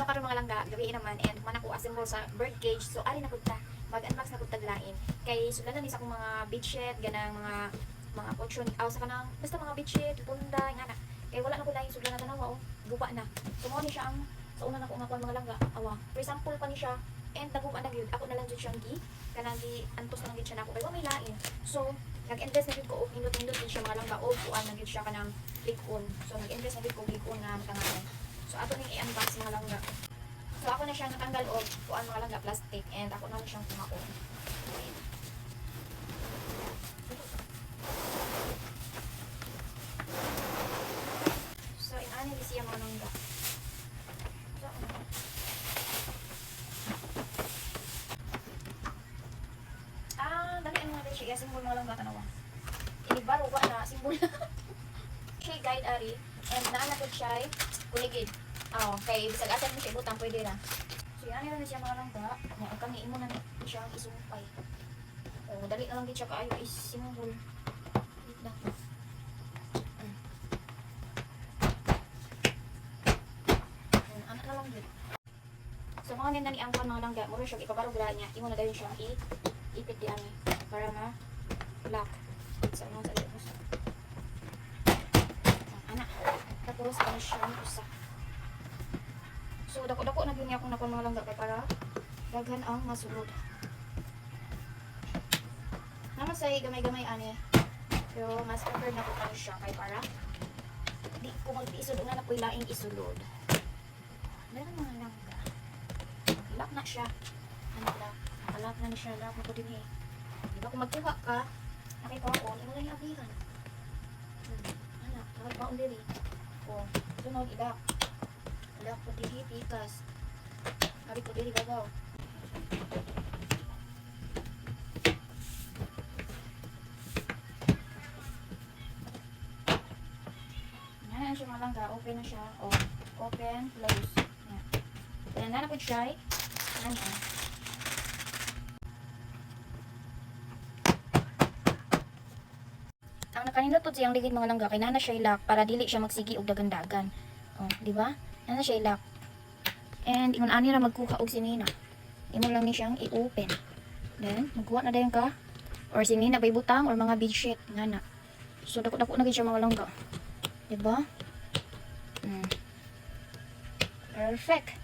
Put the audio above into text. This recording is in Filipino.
So karon mga langga, gabi naman and man ako assemble sa bird cage. So ari na pud ta mag-unbox na pud taglain. Kay sudan ni sa akong mga bedsheet ganang mga option sa kanang basta mga bedsheet, punda nga na. Kay wala na ko lain sudan na tanawa guba na. So mo ni siya ang sa una na ko nga kuan mga langga. For example pa ni siya and naguba na gyud. Ako na lang jud siyang kanang antos na lang gyud siya nako kay wa may lain. So nag-invest na gyud ko og indot-indot gyud siya mga langga og kuan na gyud siya kanang click-on. So nag-invest na gyud ko click-on nga tangalan. So ato ning i-unbox mga langga. So ako na siya natanggal og kuan mga langga plastic and ako na siyang kumaon. So inani di siya mga langga. So dali ang mga siya simbol mga langga tanawa. Inibaro wa na simbol. Siya guide ari and naana ko siya kuligid. Kay bisag asa mo siya ibutang pwede ra. So yan na siya mga langga. Nga kami imo na siya isumpay. Dali na lang gid siya kaayo isimbol. Wait lang. Anak na lang gid. So mga nina ni ang mga langga, mura siya ipabaro gra niya. Imo na dayon siya ipit di ani para lock. So mga sa loob. Anak. Tapos ano siya usa. So dako-dako na gyud niya akong nakon mga langga kay para daghan ang masulod. Naman sa gamay-gamay ani. Pero mas prefer na ko kani siya kay para di ko mag-isod na na ko'y laing isulod. Meron mga langga. Lock na siya. Ano lock? Lock na ni siya. Lock na ko din eh. Diba kung magkuha ka, nakikaon, imo lang yung abihan. Anak, nakikaon din eh. Sunod, i-lock. Lock ko din pikas. Habit ko din gagaw. Yan siya mga langga. Open na siya. Open, close. Yan. Then, nanapod siya. Yan. Ang nakanindot po siyang ligid mga langga. Kaya na siya lock para dili siya magsigi og dagan-dagan. Di ba? Na siya lock. And ingon ani ra magkuha og sinina. Imo lang ni siyang i-open. Then magkuha na dayon ka or sinina bay butang or mga bedsheet ngana. So dako-dako na gid siya mga langga. Di ba? Perfect.